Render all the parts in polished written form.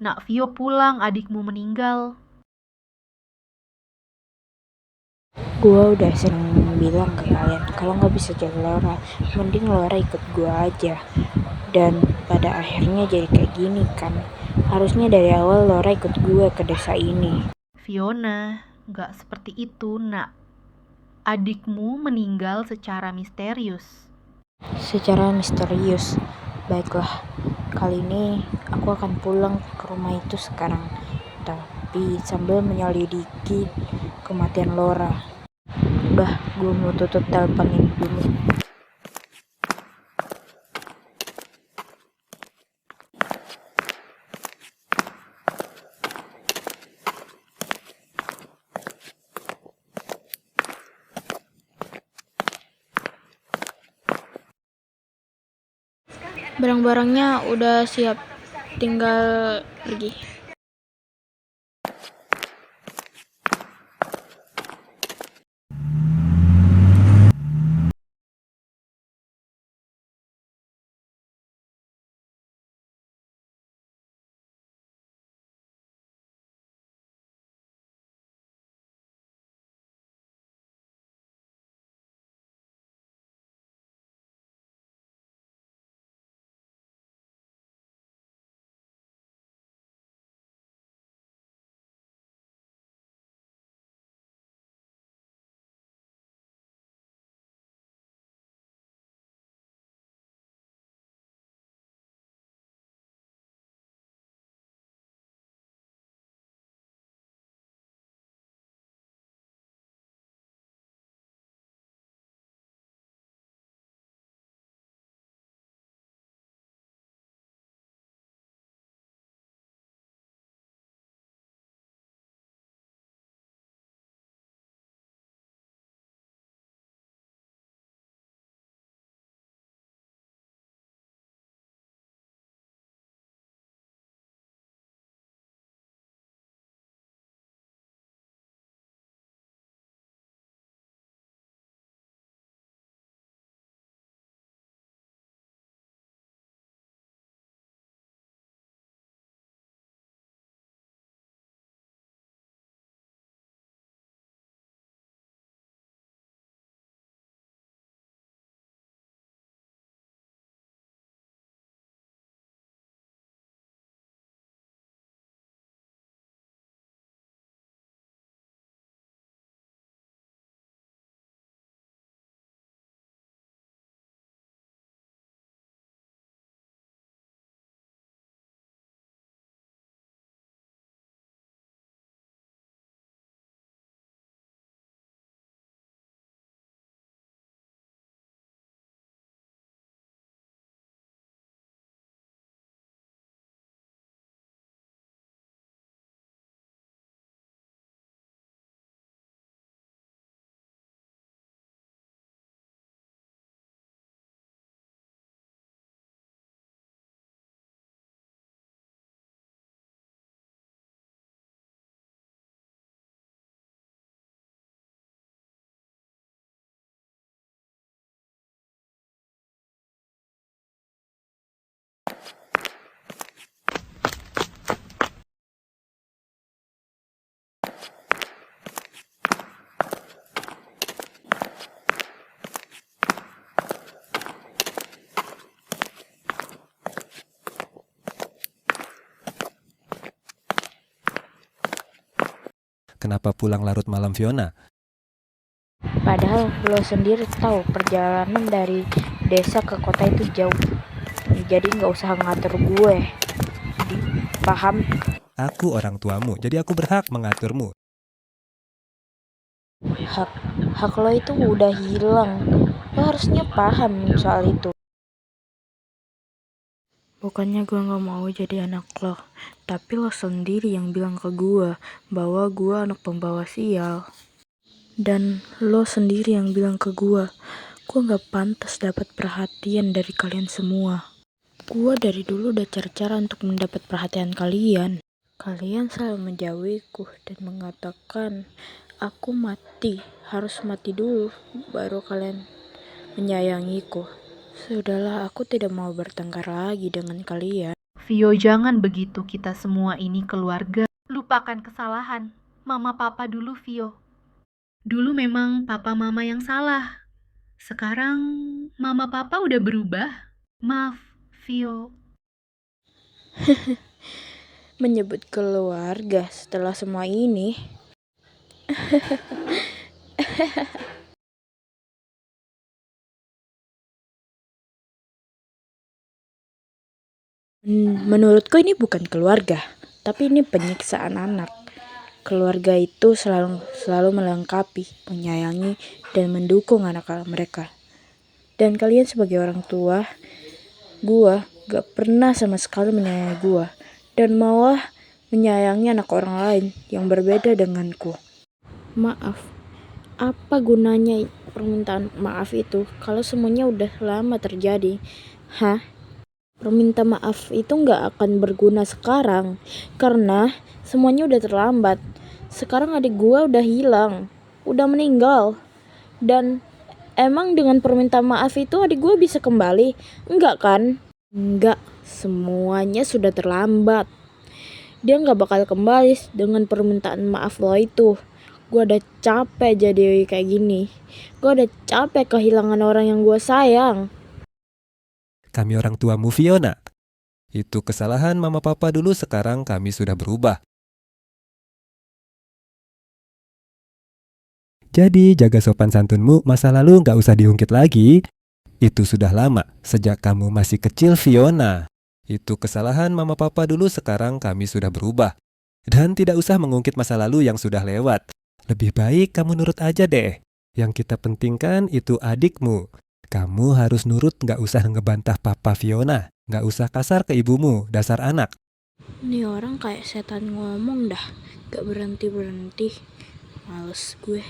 Nak Vio pulang, adikmu meninggal. Gua udah sering bilang ke kalian, kalau nggak bisa jaga Laura, mending Laura ikut gua aja. Dan pada akhirnya jadi kayak gini kan. Harusnya dari awal Laura ikut gua ke desa ini. Fiona, nggak seperti itu, nak. Adikmu meninggal secara misterius. Secara misterius. Baiklah, kali ini aku akan pulang ke rumah itu sekarang. Tapi sambil menyelidiki kematian Laura. Udah, gue mau tutup telepon ini dulu. Barang-barangnya udah siap, tinggal pergi. Kenapa pulang larut malam, Fiona? Padahal lo sendiri tahu perjalanan dari desa ke kota itu jauh. Jadi nggak usah ngatur gue. Paham? Aku orang tuamu, jadi aku berhak mengaturmu. Hak lo itu udah hilang. Lo harusnya paham soal itu. Bukannya gue gak mau jadi anak lo, tapi lo sendiri yang bilang ke gue bahwa gue anak pembawa sial. Dan lo sendiri yang bilang ke gue gak pantas dapat perhatian dari kalian semua. Gue dari dulu udah cari cara untuk mendapat perhatian kalian. Kalian selalu menjauhiku dan mengatakan aku harus mati dulu baru kalian menyayangiku. Sudahlah, aku tidak mau bertengkar lagi dengan kalian. Vio, jangan begitu, kita semua ini keluarga. Lupakan kesalahan. Mama papa dulu, Vio. Dulu memang papa mama yang salah. Sekarang mama papa udah berubah. Maaf, Vio. Menyebut keluarga setelah semua ini. Menurutku ini bukan keluarga, tapi ini penyiksaan anak. Keluarga itu selalu melengkapi, menyayangi, dan mendukung anak mereka. Dan kalian sebagai orang tua, gua gak pernah sama sekali menyayangi gua, dan malah menyayangi anak orang lain yang berbeda denganku. Maaf, apa gunanya permintaan maaf itu kalau semuanya udah lama terjadi? Hah? Permintaan maaf itu gak akan berguna sekarang karena semuanya udah terlambat. Sekarang adik gue udah hilang, udah meninggal. Dan emang dengan permintaan maaf itu adik gue bisa kembali? Enggak kan? Enggak, semuanya sudah terlambat. Dia gak bakal kembali dengan permintaan maaf lo itu. Gue udah capek jadi kayak gini. Gue udah capek kehilangan orang yang gue sayang. Kami orang tuamu, Fiona. Itu kesalahan mama papa dulu, sekarang kami sudah berubah. Jadi jaga sopan santunmu, masa lalu gak usah diungkit lagi. Itu sudah lama, sejak kamu masih kecil, Fiona. Itu kesalahan mama papa dulu, sekarang kami sudah berubah. Dan tidak usah mengungkit masa lalu yang sudah lewat. Lebih baik kamu nurut aja deh. Yang kita pentingkan itu adikmu. Kamu harus nurut, gak usah ngebantah papa, Fiona. Gak usah kasar ke ibumu, dasar anak. Ini orang kayak setan ngomong dah, gak berhenti-berhenti. Males gue.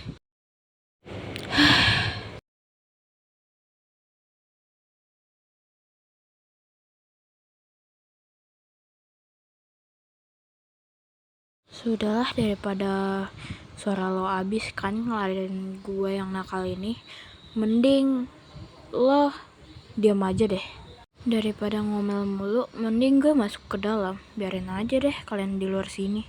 Sudahlah, daripada suara lo abis kan ngelarin gue yang nakal ini, mending lo diam aja deh. Daripada ngomel mulu, mending gue masuk ke dalam. Biarin aja deh kalian di luar sini.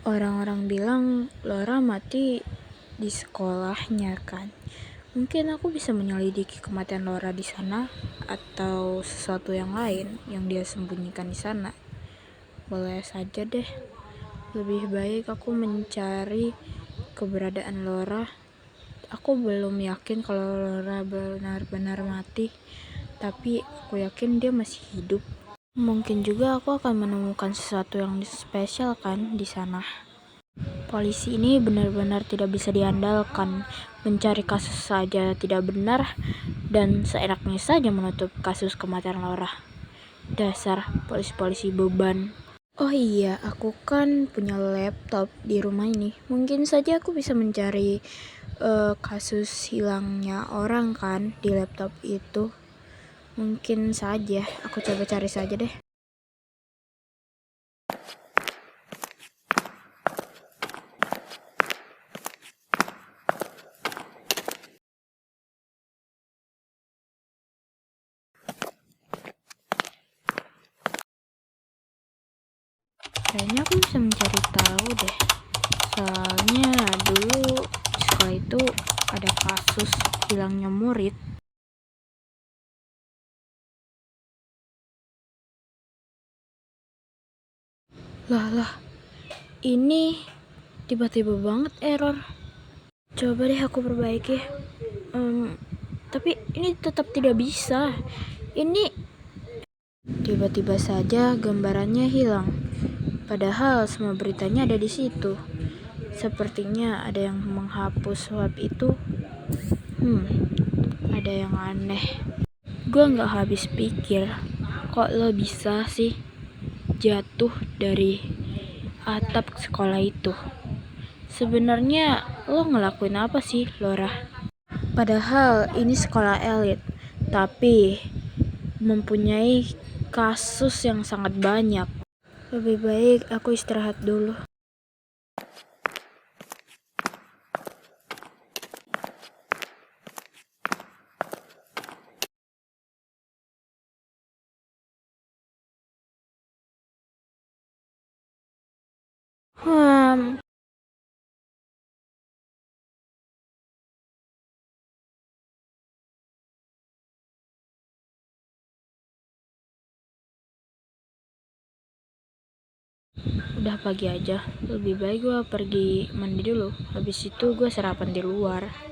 Orang-orang bilang Laura mati di sekolahnya kan. Mungkin aku bisa menyelidiki kematian Laura di sana atau sesuatu yang lain yang dia sembunyikan di sana. Boleh saja deh. Lebih baik aku mencari keberadaan Laura. Aku belum yakin kalau Laura benar-benar mati, tapi aku yakin dia masih hidup. Mungkin juga aku akan menemukan sesuatu yang spesial kan di sana. Polisi ini benar-benar tidak bisa diandalkan. Mencari kasus saja tidak benar dan seenaknya saja menutup kasus kematian Laura. Dasar polisi-polisi beban. Oh iya, aku kan punya laptop di rumah ini. Mungkin saja aku bisa mencari kasus hilangnya orang kan di laptop itu. Mungkin saja, aku coba cari saja deh. Kayaknya aku bisa mencari tahu deh. Soalnya dulu di sekolah itu ada kasus hilangnya murid. Lah, ini tiba-tiba banget error. Coba deh aku perbaiki. Tapi ini tetap tidak bisa. Ini tiba-tiba saja gambarannya hilang. Padahal semua beritanya ada di situ. Sepertinya ada yang menghapus web itu. Ada yang aneh. Gue nggak habis pikir, kok lo bisa sih jatuh dari atap sekolah itu? Sebenarnya lo ngelakuin apa sih, Laura? Padahal ini sekolah elit, tapi mempunyai kasus yang sangat banyak. Lebih baik aku istirahat dulu. Hmm, udah pagi aja. Lebih baik gue pergi mandi dulu. Habis itu gue sarapan di luar.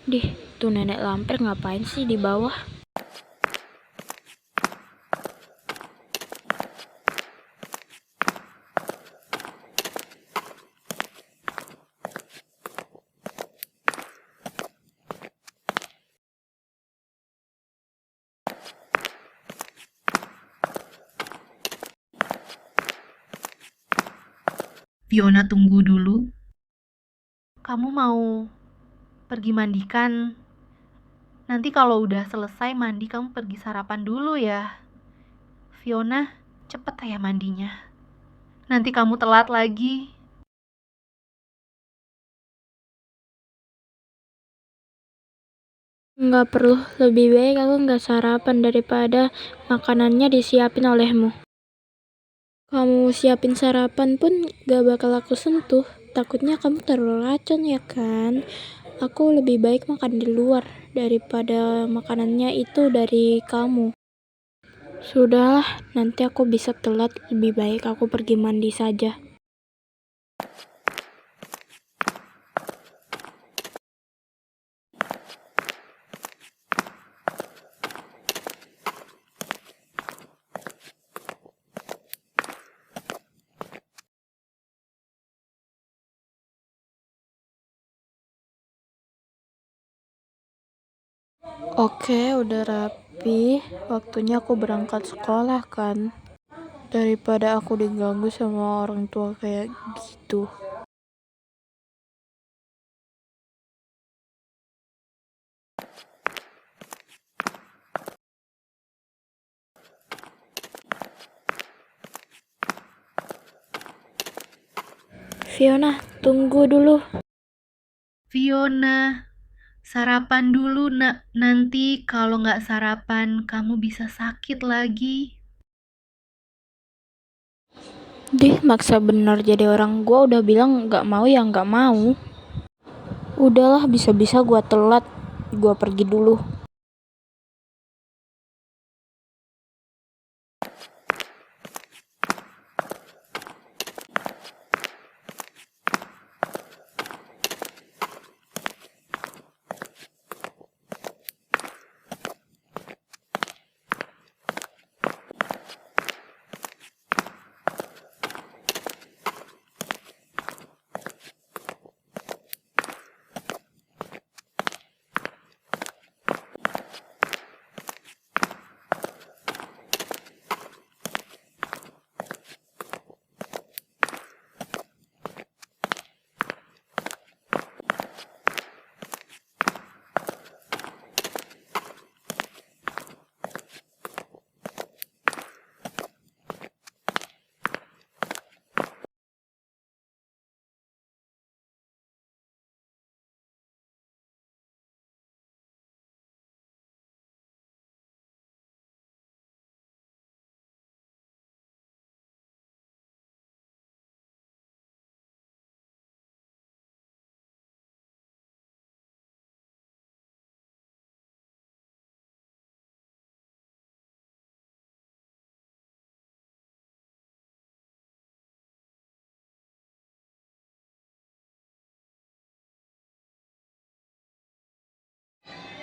Dih, tuh nenek lamper ngapain sih di bawah? Fiona, tunggu dulu. Kamu mau pergi mandikan? Nanti kalau udah selesai mandi, kamu pergi sarapan dulu ya. Fiona, cepet ya mandinya. Nanti kamu telat lagi. Nggak perlu, lebih baik aku nggak sarapan daripada makanannya disiapin olehmu. Kamu siapin sarapan pun gak bakal aku sentuh. Takutnya kamu taruh racun ya kan? Aku lebih baik makan di luar daripada makanannya itu dari kamu. Sudahlah, nanti aku bisa telat. Lebih baik aku pergi mandi saja. Oke, udah rapi. Waktunya aku berangkat sekolah kan. Daripada aku diganggu sama orang tua kayak gitu. Fiona, tunggu dulu. Fiona, sarapan dulu nak. Nanti kalau nggak sarapan, kamu bisa sakit lagi. Dih, maksa bener jadi orang. Gua udah bilang nggak mau ya nggak mau. Udahlah, bisa-bisa gua telat. Gua pergi dulu.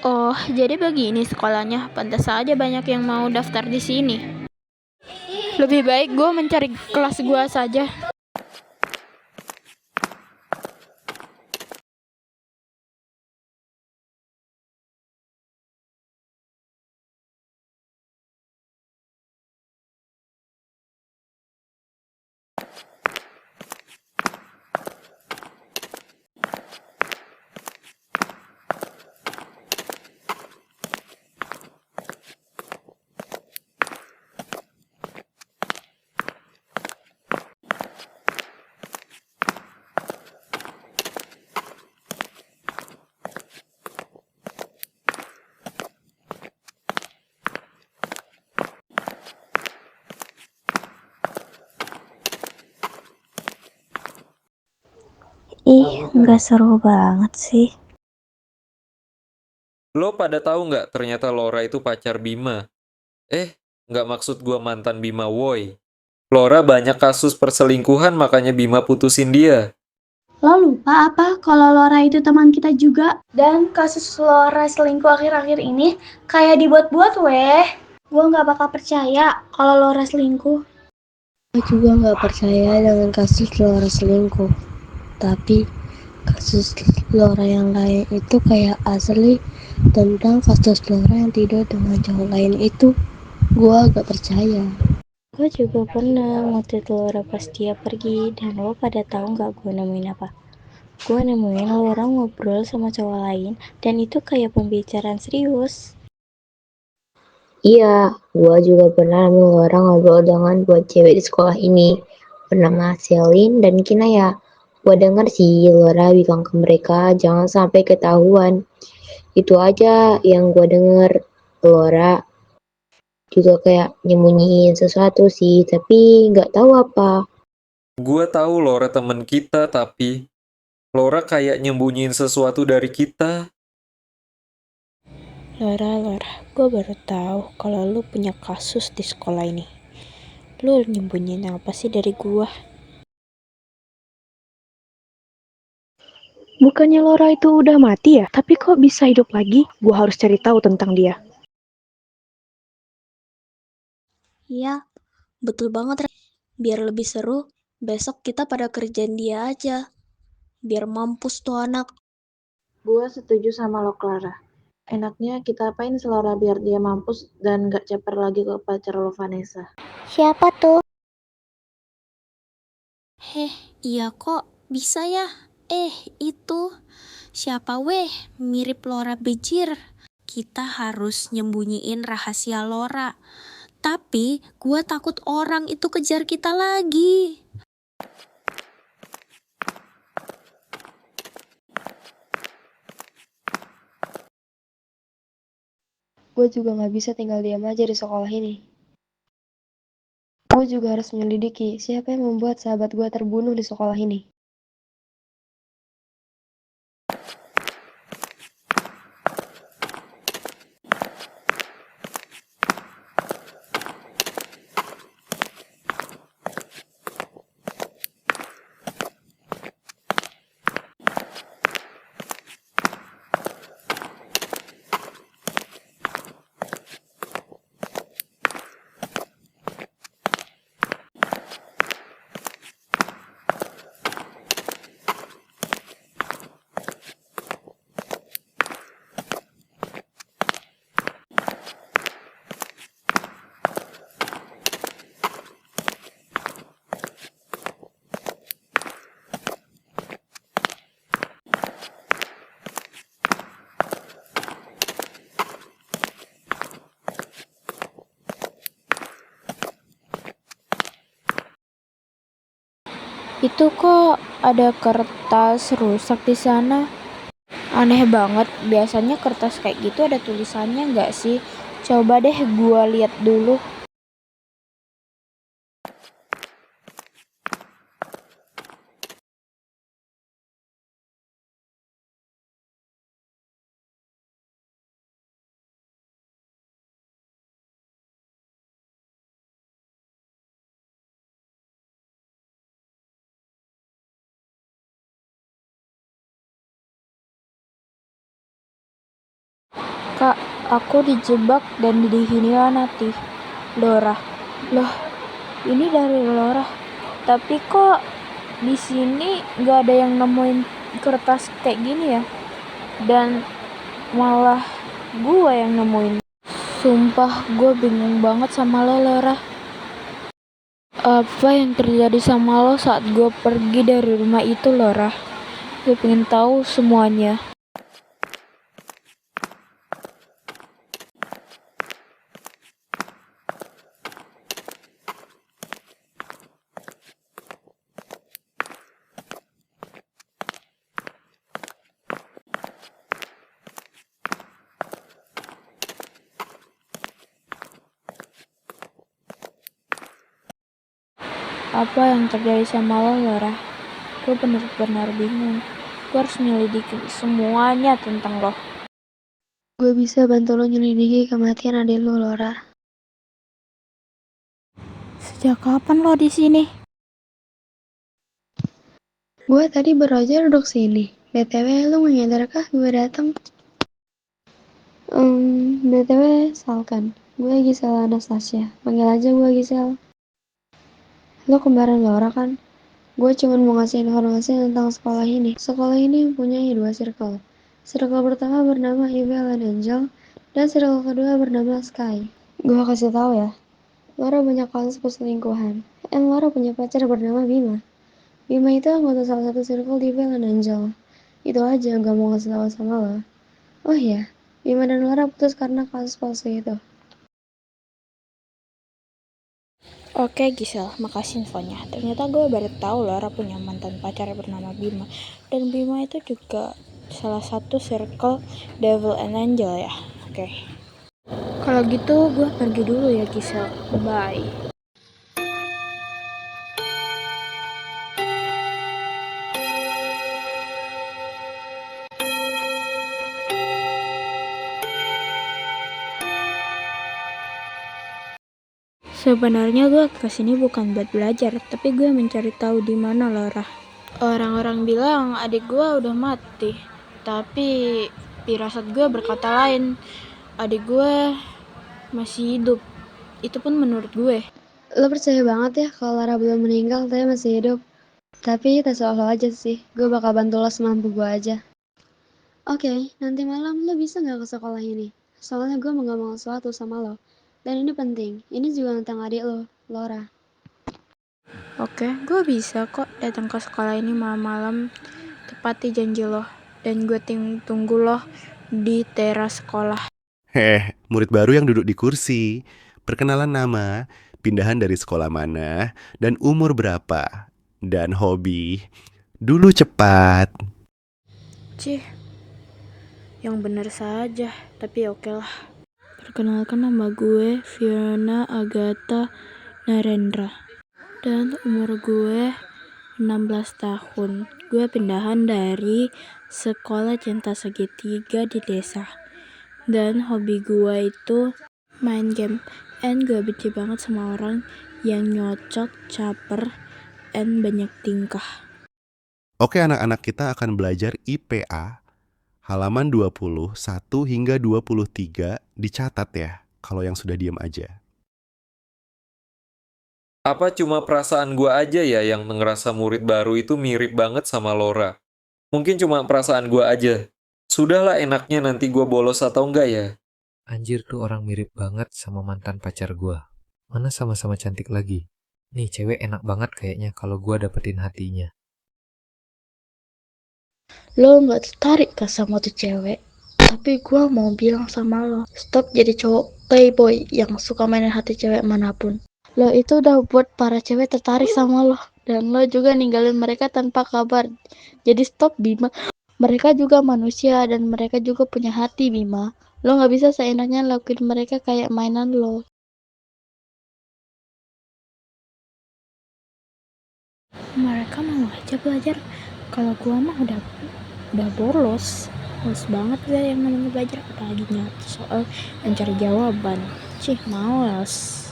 Oh, jadi begini sekolahnya. Pantas saja banyak yang mau daftar di sini. Lebih baik gue mencari kelas gue saja. Ih, nggak seru banget sih. Lo pada tahu nggak ternyata Laura itu pacar Bima? Nggak maksud gua mantan Bima Woi. Laura banyak kasus perselingkuhan makanya Bima putusin dia. Lo lupa apa kalau Laura itu teman kita juga? Dan kasus Laura selingkuh akhir-akhir ini kayak dibuat-buat weh. Gue nggak bakal percaya kalau Laura selingkuh. Gue juga nggak percaya dengan kasus Laura selingkuh. Tapi kasus Laura yang lain itu kayak asli tentang kasus Laura yang tidur dengan cowok lain itu. Gue gak percaya. Gue juga pernah waktu itu Laura pas dia pergi. Dan lo pada tahu gak gue nemuin apa? Gue nemuin Laura ngobrol sama cowok lain. Dan itu kayak pembicaraan serius. Iya, gua juga pernah nemu orang ngobrol dengan dua cewek di sekolah ini. Bernama Selin dan Kinaya. Gua denger sih Laura bilang ke mereka jangan sampai ketahuan. Itu aja yang gua denger. Laura juga kayak nyembunyiin sesuatu sih, tapi nggak tahu apa. Gua tahu Laura temen kita, tapi Laura kayak nyembunyiin sesuatu dari kita. Laura, gue baru tahu kalau lu punya kasus di sekolah ini. Lu nyembunyiin apa sih dari gue? Bukannya Laura itu udah mati ya? Tapi kok bisa hidup lagi? Gua harus cari tahu tentang dia. Iya, betul banget. Biar lebih seru, besok kita pada kerjaan dia aja. Biar mampus tuh anak. Gue setuju sama lo, Clara. Enaknya kita apain Laura biar dia mampus dan gak caper lagi ke pacar lo, Vanessa. Siapa tuh? Iya kok, bisa ya? Itu. Siapa weh? Mirip Laura Bejir. Kita harus nyembunyiin rahasia Laura. Tapi, gua takut orang itu kejar kita lagi. Gue juga gak bisa tinggal diam aja di sekolah ini. Gue juga harus menyelidiki siapa yang membuat sahabat gue terbunuh di sekolah ini. Itu kok ada kertas rusak di sana? Aneh banget, biasanya kertas kayak gitu ada tulisannya nggak sih? Coba deh gua lihat dulu. Kak, aku dijebak dan dikhianati. Lora. Loh, ini dari Lora. Tapi kok di sini nggak ada yang nemuin kertas kayak gini ya? Dan malah gua yang nemuin. Sumpah, gue bingung banget sama lo, Lora. Apa yang terjadi sama lo saat gue pergi dari rumah itu, Lora? Gue pengen tahu semuanya. Apa yang terjadi sama lo, Lora? Gue benar-benar bingung. Gue harus menyelidiki semuanya tentang lo. Gue bisa bantu lo nyelidiki kematian adik lo, Lora. Sejak kapan lo di sini? Gue tadi baru aja duduk sini. BTW, lo menyadarkah gue datang? BTW, Salkan. Gue Gisel Anastasia. Panggil aja gue Gisel. Lo kembaran Laura kan? Gue cuma mau ngasih informasi tentang sekolah ini. Sekolah ini mempunyai 2 circle. Circle pertama bernama Evil and Angel, dan circle kedua bernama Sky. Gue kasih tahu ya, Laura banyak kasus perselingkuhan. Dan Laura punya pacar bernama Bima. Bima itu anggota salah satu circle di Evil and Angel. Itu aja gak mau ngasih tahu sama lo. Oh iya, Bima dan Laura putus karena kasus palsu itu. Oke Gisel, makasih infonya. Ternyata gue baru tahu Laura punya mantan pacar bernama Bima. Dan Bima itu juga salah satu circle Devil and Angel ya. Oke. Kalau gitu gue pergi dulu ya Gisel. Bye. Sebenarnya gue kesini bukan buat belajar, tapi gue mencari tahu di mana Laura. Orang-orang bilang adik gue udah mati, tapi firasat gue berkata lain. Adik gue masih hidup. Itu pun menurut gue. Lo percaya banget ya kalau Lara belum meninggal tapi masih hidup? Tapi tak soal aja sih, gue bakal bantu lo semampu gue aja. Oke, nanti malam lo bisa gak ke sekolah ini? Soalnya gue mau ngomong sesuatu sama lo. Dan ini penting, ini juga tentang adik lo, Laura. Oke, gue bisa kok datang ke sekolah ini malam-malam. Tepati janji lo. Dan gue tunggu lo di teras sekolah. Murid baru yang duduk di kursi. Perkenalan nama, pindahan dari sekolah mana, dan umur berapa. Dan hobi. Dulu cepat. Cih, yang benar saja, tapi oke lah. Perkenalkan nama gue Fiona Agatha Narendra. Dan umur gue 16 tahun. Gue pindahan dari sekolah cinta segitiga di desa. Dan hobi gue itu main game. And gue benci banget sama orang yang nyocot, caper, and banyak tingkah. Oke, anak-anak, kita akan belajar IPA halaman 21 hingga 23. Dicatat ya, kalau yang sudah diam aja. Apa cuma perasaan gua aja ya yang ngerasa murid baru itu mirip banget sama Laura? Mungkin cuma perasaan gua aja. Sudahlah, enaknya nanti gua bolos atau enggak ya? Anjir, tuh orang mirip banget sama mantan pacar gua. Mana sama-sama cantik lagi. Nih cewek enak banget kayaknya kalau gua dapetin hatinya. Lo nggak tertarik kan sama tuh cewek? Tapi gue mau bilang sama lo, stop jadi cowok playboy yang suka mainin hati cewek manapun. Lo itu udah buat para cewek tertarik sama lo. Dan lo juga ninggalin mereka tanpa kabar. Jadi stop, Bima. Mereka juga manusia dan mereka juga punya hati, Bima. Lo nggak bisa seenaknya lakuin mereka kayak mainan lo. Mereka mau aja belajar. Kalau gua mah udah bolos banget gue yang namanya belajar, apalagi nyata soal mencari jawaban. Males.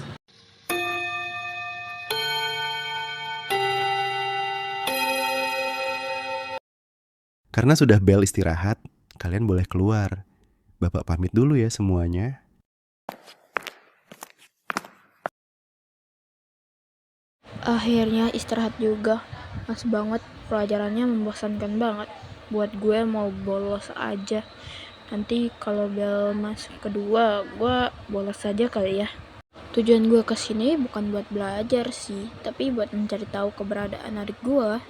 Karena sudah bel istirahat, kalian boleh keluar. Bapak pamit dulu ya semuanya. Akhirnya istirahat juga. Mas banget, pelajarannya membosankan banget. Buat gue mau bolos aja. Nanti kalau bel masuk kedua, gue bolos aja kali ya. Tujuan gue kesini bukan buat belajar sih, tapi buat mencari tahu keberadaan adik gue.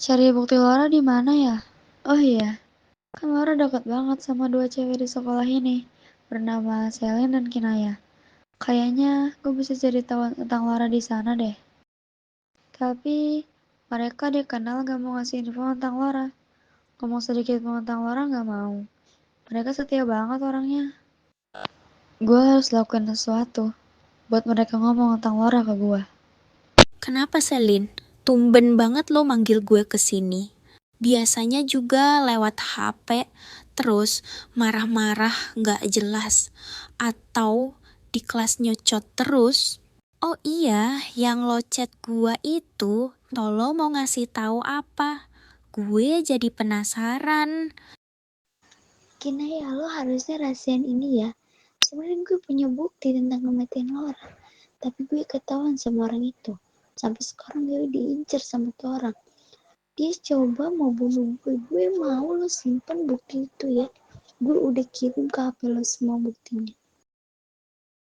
Cari bukti Laura di mana ya? Oh iya, kan Laura dekat banget sama dua cewek di sekolah ini, bernama Selin dan Kinaya. Kayaknya gue bisa cari tahu tentang Laura di sana deh. Tapi mereka dikenal gak mau ngasih info tentang Laura. Ngomong sedikit pun tentang Laura gak mau. Mereka setia banget orangnya. Gue harus lakukan sesuatu buat mereka ngomong tentang Laura ke gue. Kenapa Selin? Tumben banget lo manggil gue kesini. Biasanya juga lewat HP, terus marah-marah gak jelas. Atau di kelas nyocot terus. Oh iya, yang lo chat gue itu, lo mau ngasih tahu apa? Gue jadi penasaran. Kinaya, lo harusnya rahasian ini ya. Sebenarnya gue punya bukti tentang kematian Laura. Tapi gue ketahuan sama orang itu. Sampai sekarang gue diincar sama tuh orang. Dia coba mau bunuh gue. Gue mau lo simpan bukti itu ya. Gue udah kirim ke HP lo semua buktinya.